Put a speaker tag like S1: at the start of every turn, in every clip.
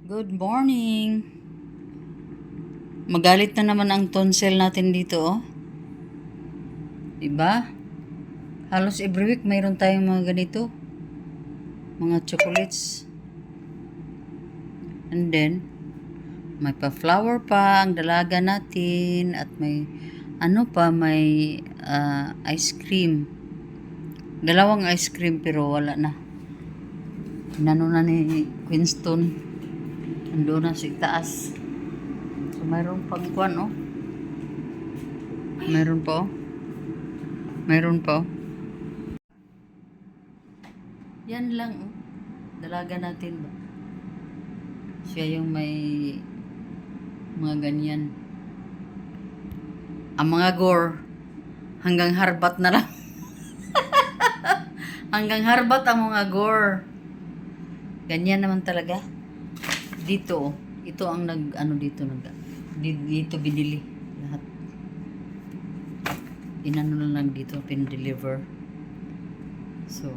S1: Good morning. Magalit na naman ang tonsil natin dito, oh. Diba? Halos every week mayroon tayong mga ganito. Mga chocolates. And then, may pa-flower pa ang dalaga natin. At may, may ice cream. Dalawang ice cream pero wala na. Inano na ni Winston. Ando na sa itaas. So, mayroon pang kwan, oh. Mayroon pa, oh. Mayroon pa, oh. Yan lang, oh. Dalaga natin ba? Siya yung may mga ganyan. Ang mga gore, hanggang harbat na lang. Hanggang harbat ang mga gore. Ganyan naman talaga. Dito, oh. Ito ang dito binili. Lahat. Inano na lang dito, pin-deliver. So,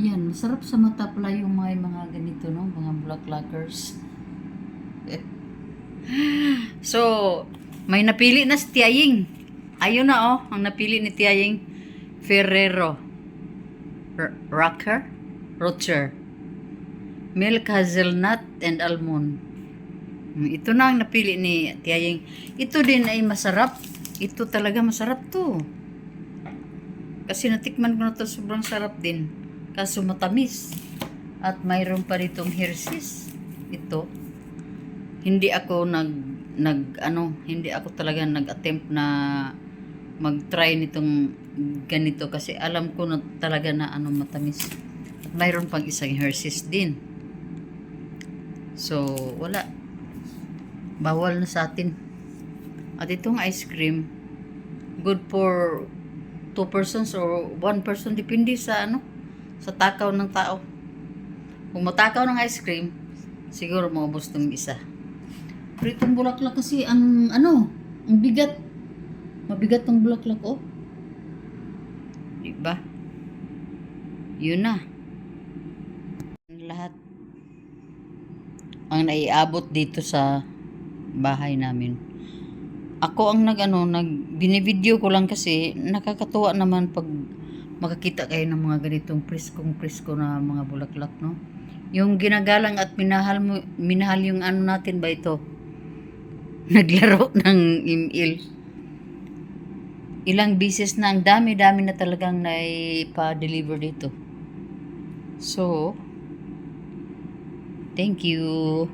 S1: yan, masarap sa mata pala yung mga ganito, no? Mga bulaklakers. So, may napili na si Tiaying. Ayun na, oh. Ang napili ni Tiaying. Ferrero. Rocher. Milk hazelnut and almond. Ito na ang napili ni Tiaying. Ito din ay masarap. Ito talaga masarap to. Kasi natikman ko na to, sobrang sarap din. Kaso matamis. At mayroon pa ditong Hershey's. Ito. Hindi ako hindi ako talaga nag-attempt na mag-try nitong ganito kasi alam ko na talaga na matamis. At mayroon pang isang Hershey's din. So, wala. Bawal na sa atin. At itong ice cream, good for 2 persons or 1 person, depende sa sa takaw ng tao. Kung matakaw ng ice cream, siguro maubos ng isa. Pero itong bulaklak kasi ang bigat. Mabigat ng bulaklak, oh. Diba? Yun na. Lahat ang naiabot dito sa bahay namin. Ako ang binivideo ko lang kasi nakakatuwa naman pag makakita kayo ng mga ganitong presko na mga bulaklak, no? Yung ginagalang at minahal yung natin ba ito? Naglaro ng email. Ilang beses na, ang dami-dami na talagang naipa-deliver dito. So, thank you.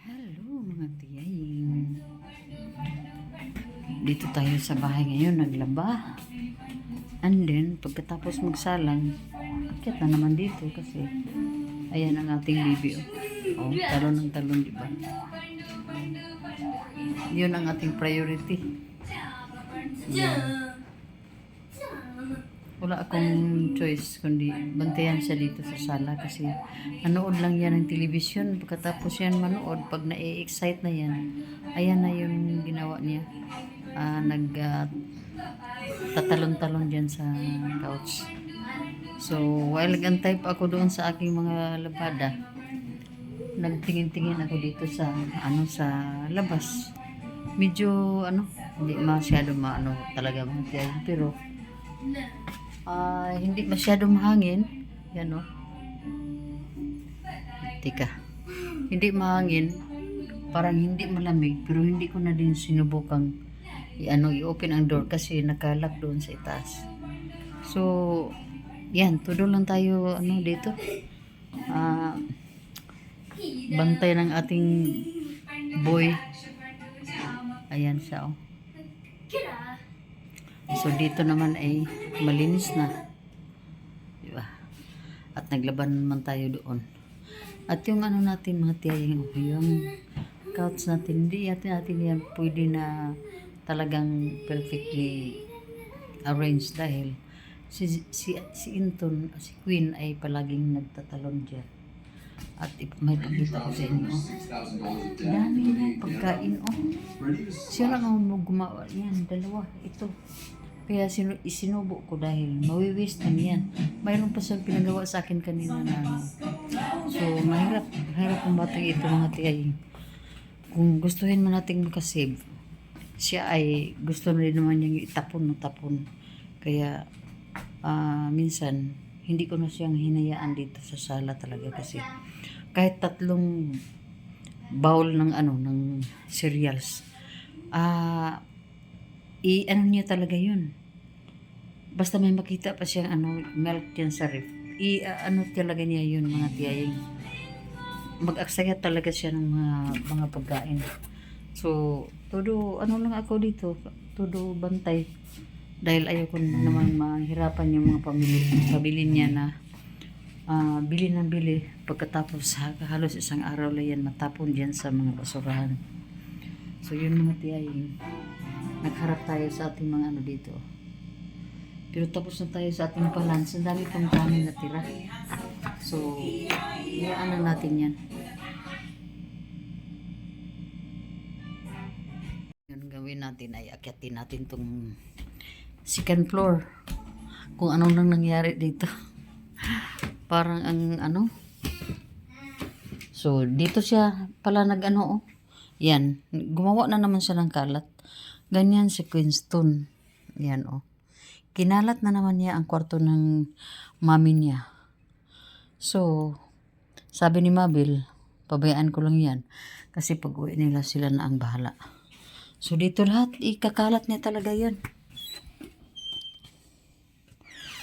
S1: Hello mga Tiaying. Dito tayo sa bahay ngayon, naglaba. And then, pagkatapos magsalang, akyat na naman dito kasi ayan ang ating bibi. Oh, talon ng talon, di ba? Yun ang ating priority. Yan. Wala akong choice kundi bantayan siya dito sa sala kasi nanood lang yan ng television. Pagkatapos yan manood, pag na-excite na yan, ayan na yung ginawa niya. Tatalon-talon dyan sa couch. So, while nag-antay pa ako doon sa aking mga labada, nagtingin-tingin ako dito sa labas. Medyo hindi masyado talaga mga tiyan, pero hindi masyado mahangin. Yan o. Tika. Hindi mahangin. Parang hindi malamig. Pero hindi ko na din sinubukang i-open ang door kasi nakalock doon sa itaas. So, yan. Todo lang tayo dito. Bantay ng ating boy. Ayan siya o. So, dito naman ay malinis na. Diba? At naglaban naman tayo doon. At yung natin mga tiyayang, yung couch natin, hindi natin yan pwede na talagang perfectly arranged dahil si Inton, si Queen ay palaging nagtatalon dyan. At may pakita ko sa inyo. Dami na pagkain. Siya lang ang gumawa. Yan, dalawa. Ito. Kaya isinubo ko dahil mawi-waste na yan. Mayroon pa siyang pinagawa sa akin kanina na So, mahirap ang batang ito mga tiyay. Kung gustuhin mo nating makasave, siya ay gusto rin naman niyang itapon. Kaya, minsan, hindi ko na siyang hinayaan dito sa sala talaga kasi kahit 3 bowl ng ng cereals, niya talaga yun. Basta may makita pa siyang milk dyan sa ref, talaga niya yun mga tiyaying. Mag-aksaya talaga siya ng mga pagkain. So, todo lang ako dito, todo bantay. Dahil ayoko naman mahirapan yung mga pamilya niya na bili ng bili. Pagkatapos halos isang araw lang yan matapon dyan sa mga basurahan. So, yun mga tiyaying. Nagharap tayo sa ating mga dito. Pero tapos na tayo sa ating balance. Ang dami pang kanin na tira. So, iaan na natin yan. Yung gawin natin ay akyatin natin tong second floor. Kung ano nang nangyari dito. Parang ang So, dito siya pala Yan. Gumawa na naman siya ng kalat. Ganyan si Queenstone. Yan Kinalat na naman niya ang kwarto ng mami niya. So, sabi ni Mabel, pabayaan ko lang yan. Kasi pag uwi nila sila na ang bahala. So, dito lahat, ikakalat niya talaga yan.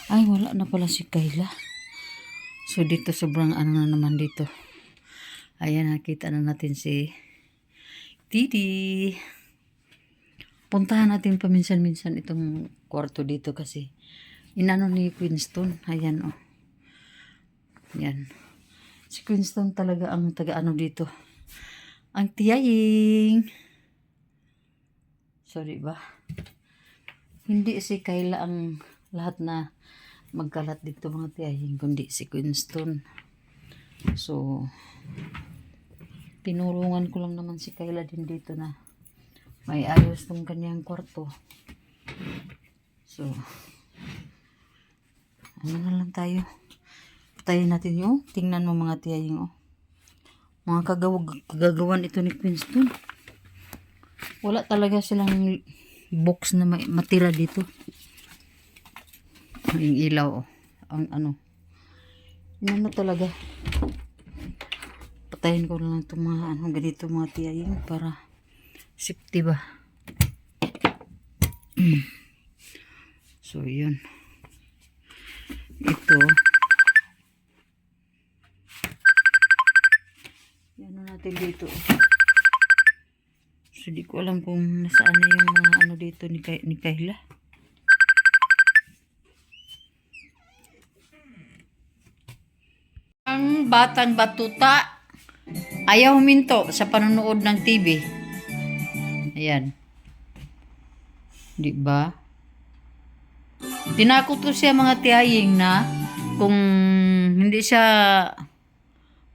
S1: Ay, wala na pala si Kayla. So, dito sobrang na naman dito. Ayan, nakita na natin si Titi. Puntahan natin paminsan-minsan itong kwarto dito kasi ni Queenstone. Ayan Yan. Si Queenstone talaga ang taga dito. Ang tiyaying. Sorry ba? Hindi si Kayla ang lahat na magkalat dito mga tiyaying, kundi si Queenstone. So, tinulungan ko lang naman si Kayla din dito na may ayos tong kanyang kwarto. So, na lang tayo. Patayin natin tingnan mo mga tiyaying mga kagagawan ito ni Queenstone. Wala talaga silang box na matira dito. Yung ilaw ang talaga. Patayin ko lang itong mga ganito mga tiyaying para safety ba. So, yun. Ito. Yan natin dito. So, di ko alam kung nasaan na yung mga dito ni Kayla. batang batuta. Ayaw huminto sa panonood ng TV. Ayan. Di ba? Tinakot ko siya mga tiyaying na kung hindi siya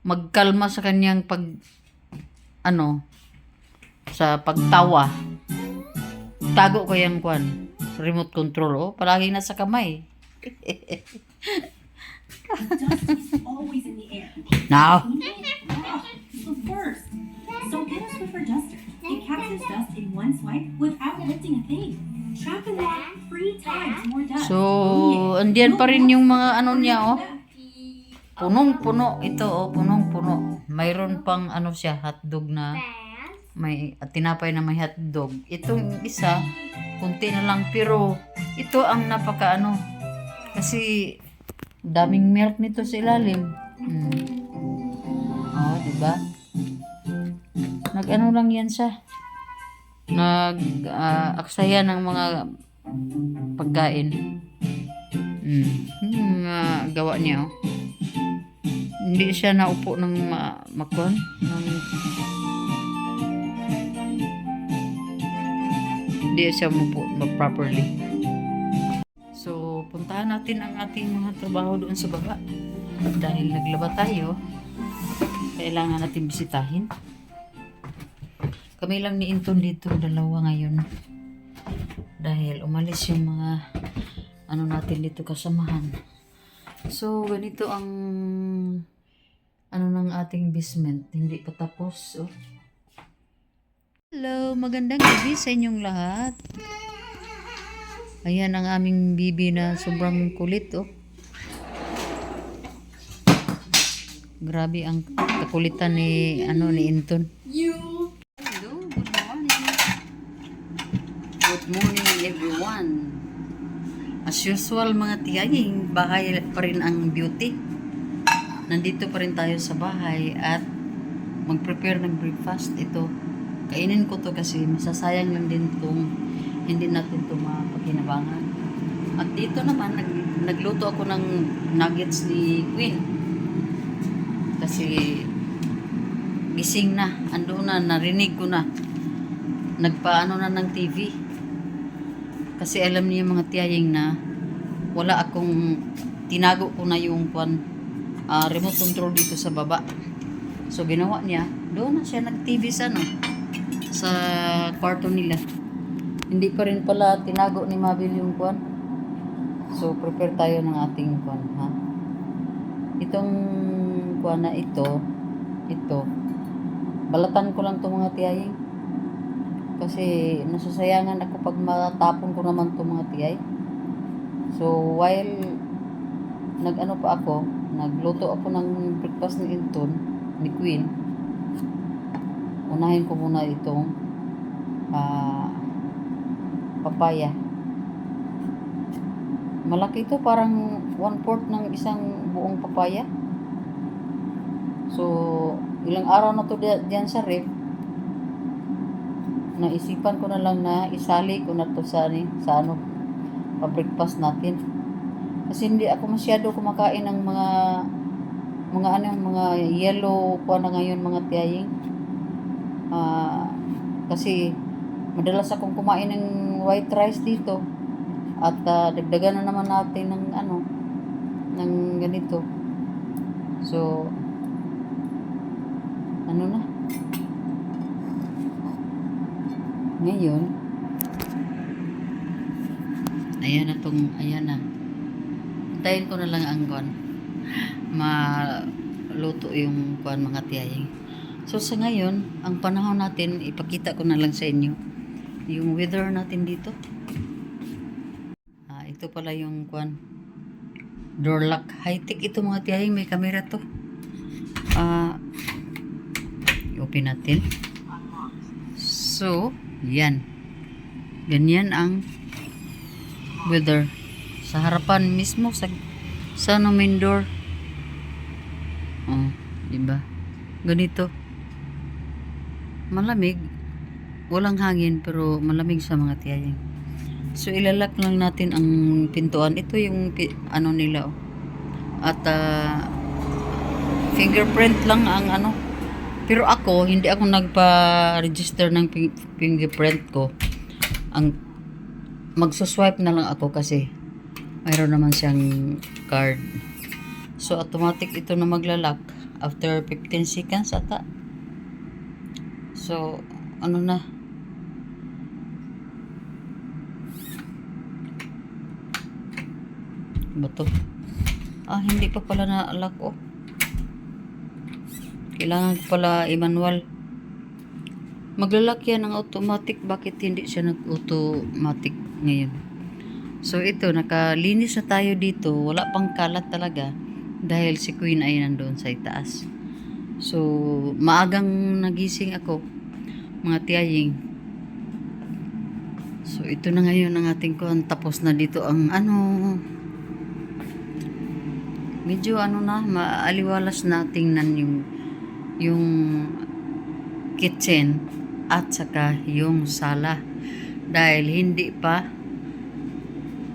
S1: magkalma sa kanyang sa pagtawa. Tago ko yung remote control. Oh, palagi nasa kamay.
S2: Dust is always in the air.
S1: Now.
S2: Of course. So get a Swiffer duster. It captures dust in one swipe without lifting a thing. Trap and lock 3 times more dust.
S1: So, andiyan pa rin yung mga niya, oh. Punong-puno. Ito, oh, punong-puno. Mayroon pang siya, hotdog na may tinapay na may hotdog. Itong isa, kunti na lang, pero ito ang napaka kasi daming milk nito sa ilalim. Oh, di ba? Lang yan siya. Aksaya ng mga pagkain. Gawa niya, oh. Hindi siya naupo ng hindi siya umupo properly. So, puntahan natin ang ating mga trabaho doon sa baba. Dahil naglaba tayo, kailangan natin bisitahin. Kami lang ni Inton dito, dalawa ngayon. Dahil umalis yung mga natin dito kasamahan. So, ganito ang ng ating basement. Hindi pa tapos. Oh. Hello, magandang gabi sa inyong lahat. Ayan ang aming bibi na sobrang kulit, oh. Grabe ang kakulitan ni Inton. Hello, good morning. Good morning everyone. As usual mga tiyaying, bahay pa rin ang beauty. Nandito pa rin tayo sa bahay at mag-prepare ng breakfast. Ito, kainin ko to kasi masasayang lang din itong hindi natin ito mapakinabangan. At dito naman, nagluto ako ng nuggets ni Queen. Kasi gising na, narinig ko na. Nagpaano na ng TV. Kasi alam niya mga tiyaying na wala akong, tinago ko na yung remote control dito sa baba. So ginawa niya, doon na siya nag-TV sa kwarto nila. Hindi pa rin pala tinago ni Mabel yung So prepare tayo ng ating ha. Itong na ito, balatan ko lang to mga tiyaying. Kasi nasasayangan ako pag matapon ko naman to mga tiyay. So while nagluto ako ng breakfast ni Inton, ni Queen, unahin ko muna itong papaya. Malaki ito, parang 1/4 ng isang buong papaya. So, ilang araw na to diyan sa ref. Naisipan ko na lang na isali ko na to sa pa-breakfast natin. Kasi hindi ako masyado kumakain ng mga yellow na ngayon mga tiyaying. Kasi madalas akong kumain ng white rice dito. At dagdagan na naman natin ng ganito. So, ngayon, ayan na. Hintayin ko na lang ang maluto yung mga tiyaying. So sa ngayon, ang panahon natin, ipakita ko na lang sa inyo yung weather natin dito. Ito pala yung door lock. High-tech ito mga tiyaying, may camera to. I-open natin. So, yan. Ganyan ang weather. Sa harapan mismo sa main door. Oh, diba? Ganito. Malamig. Walang hangin pero malamig sa mga tiyaying. So ilalak lang natin ang pintuan. Ito yung nila, oh. At fingerprint lang ang ano. Pero ako, hindi ako nagpa-register ng fingerprint ko. Ang magsuswipe na lang ako kasi mayroon naman siyang card. So, automatic ito na maglalak after 15 seconds ata. So, ano na. Ba to? Hindi pa pala na-lock oh. Kailangan ko pala i-manual. Maglalak yan ng automatic. Bakit hindi siya nag-automatic ngayon? So ito, nakalinis na tayo dito. Wala pang kalat talaga. Dahil si Queen ay nandoon sa itaas. So, maagang nagising ako. Mga tiyaying. So ito na ngayon ang ating kuhan. Tapos na dito ang medyo na, maaliwalas na tingnan yung kitchen at saka yung sala dahil hindi pa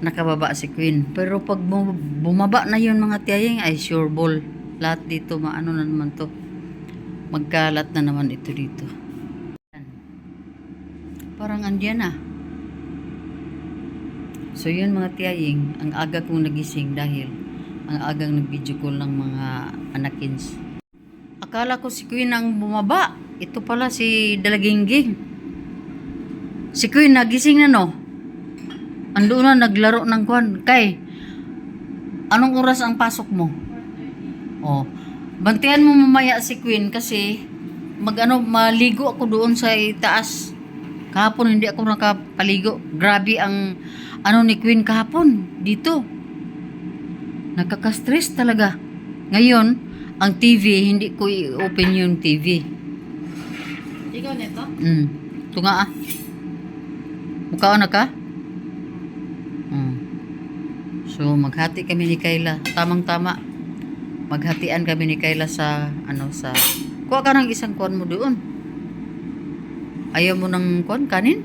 S1: nakababa si Queen. Pero pag bumaba na yun mga tiyaying ay sure ball. Lahat dito na naman to. Magkalat na naman ito dito. Parang andyan na. So yun mga tiyaying, ang aga kong nagising dahil ang agang nag-video call ng mga anakins. Akala ko si Queen ang bumaba. Ito pala si Dalagingging. Si Queen nagising na no. Ando na naglaro ng kwan. Kay, anong oras ang pasok mo? Oh, bantayan mo mamaya si Queen kasi maligo ako doon sa itaas. Kahapon hindi ako nakapaligo. Grabe ang ni Queen kahapon dito. Nakaka-stress talaga. Ngayon, ang TV, hindi ko i-open yung TV.
S2: Ikaw nito?
S1: Ito nga Mukha na ka? So, maghati kami ni Kayla. Tamang-tama. Maghatian kami ni Kayla sa kuha ka ng isang kuwan mo doon. Ayaw mo ng kuwan, kanin?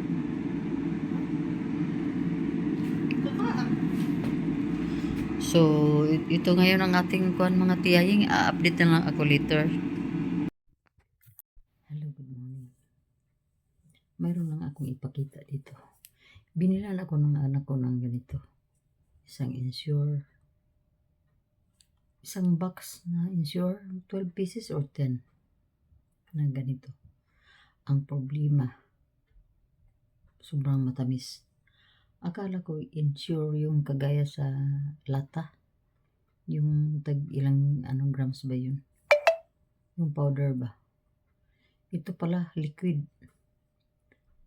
S1: So, ito ngayon ang ating kuwan mga tiyaying. Update na lang ako later. Hello, good morning. Mayroon lang akong ipakita dito. Binilan ako ng anak ko ng ganito. Isang Ensure. Isang box na Ensure. 12 pieces or 10. Na ganito. Ang problema, sobrang matamis. Akala ko Ensure yung kagaya sa lata. Yung ilang grams ba yun? Yung powder ba? Ito pala, liquid.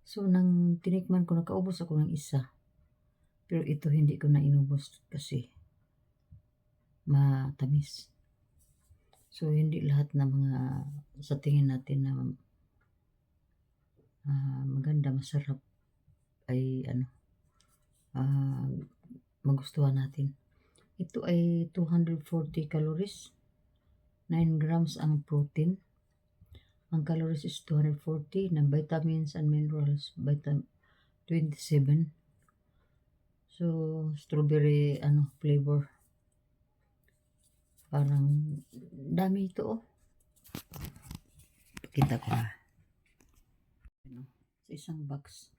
S1: So, nang tinikman ko, nakaubos ako ng isa. Pero ito hindi ko na inubos kasi matamis. So, hindi lahat na mga sa tingin natin na maganda, masarap ay magustuhan natin. Ito ay 240 calories. 9 grams ang protein. Ang calories is 240. Ng vitamins and minerals, 27. So, strawberry flavor. Parang dami ito Pakita ko sa isang box.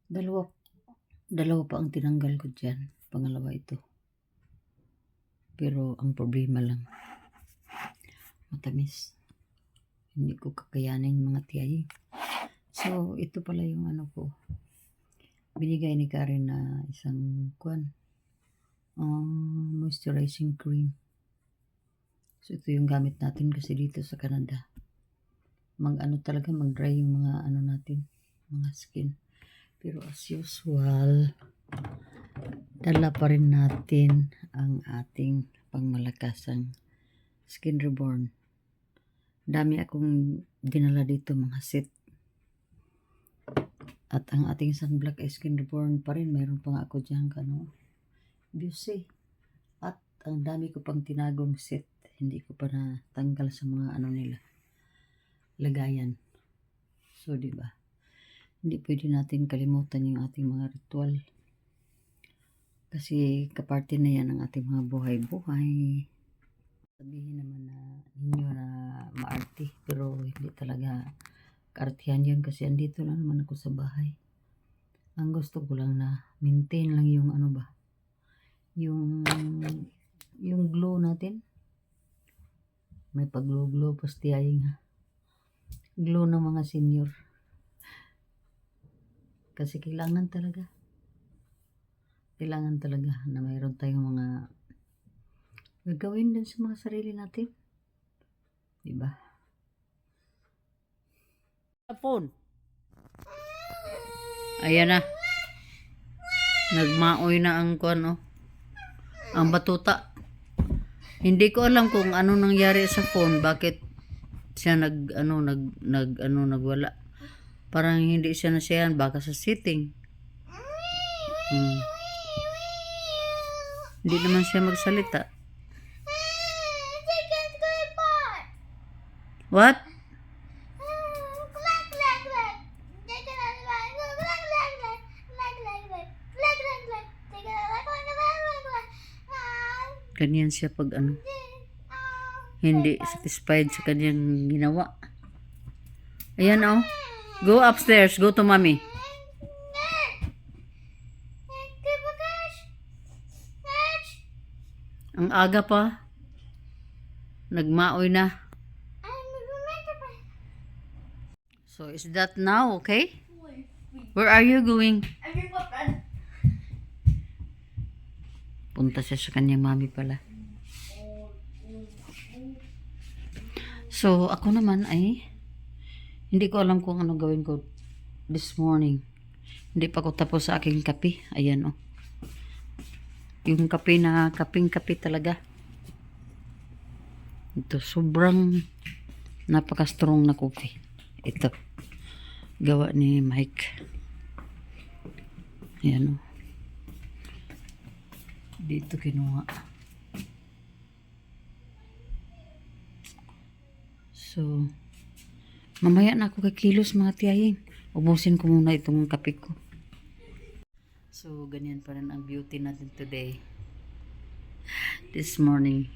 S1: Dalawa pa ang tinanggal ko dyan. Pangalawa ito. Pero ang problema lang, matamis. Hindi ko kakayanin mga tiyayi. So, ito pala yung ko. Binigay ni Karen na isang moisturizing cream. So, ito yung gamit natin kasi dito sa Canada. Talaga mag-dry yung mga natin, mga skin. Pero as usual, dala pa rin natin ang ating pangmalakasang Skin Reborn. Dami akong dinala dito mga set. At ang ating sunblock ay Skin Reborn pa rin. Mayroon pa nga ako dyan Beauty. At ang dami ko pang tinagong set. Hindi ko pa natanggal sa mga nila. Lagayan. So, diba? Hindi pwede natin kalimutan yung ating mga ritual. Kasi kaparte na yan ang ating mga buhay-buhay. Sabihin naman na ninyo na maarte, pero hindi talaga kaartihan yun kasi andito lang naman ako sa bahay. Ang gusto ko lang na maintain lang yung ano ba, yung glow natin. May pag-glow pastiyaying ha. Glow ng mga senior. Kasi kailangan talaga na mayroon tayong mga gagawin din sa mga sarili natin. Diba? Phone. Ayan na. Nagmaoy na ang kuan, oh. Ang batuta. Hindi ko alam kung ano nangyari sa phone, bakit siya nagwala. Parang hindi siya nasiyahan, baka sa setting. Hindi naman siya magsalita. What? Ganyan siya pag ano, hindi satisfied sa kanyang ginawa. Ayan, oh. Go upstairs. Go to mommy. Ang aga pa. Nagmaoy na. So, is that now okay? Where are you going? Punta siya sa kanyang mami pala. So, ako naman ay hindi ko alam kung ano gawin ko this morning. Hindi pa ako tapos sa aking kape. Ayan, oh. Yung kape na kaping-kape talaga. Ito, sobrang napaka-strong na coffee. Ito. Gawa ni Mike. Ayan, oh. Dito kinuha. So, mamaya na ako kikilos mga tiyahing. Ubusin ko muna itong kape ko. So, ganyan pa rin ang beauty natin today. This morning.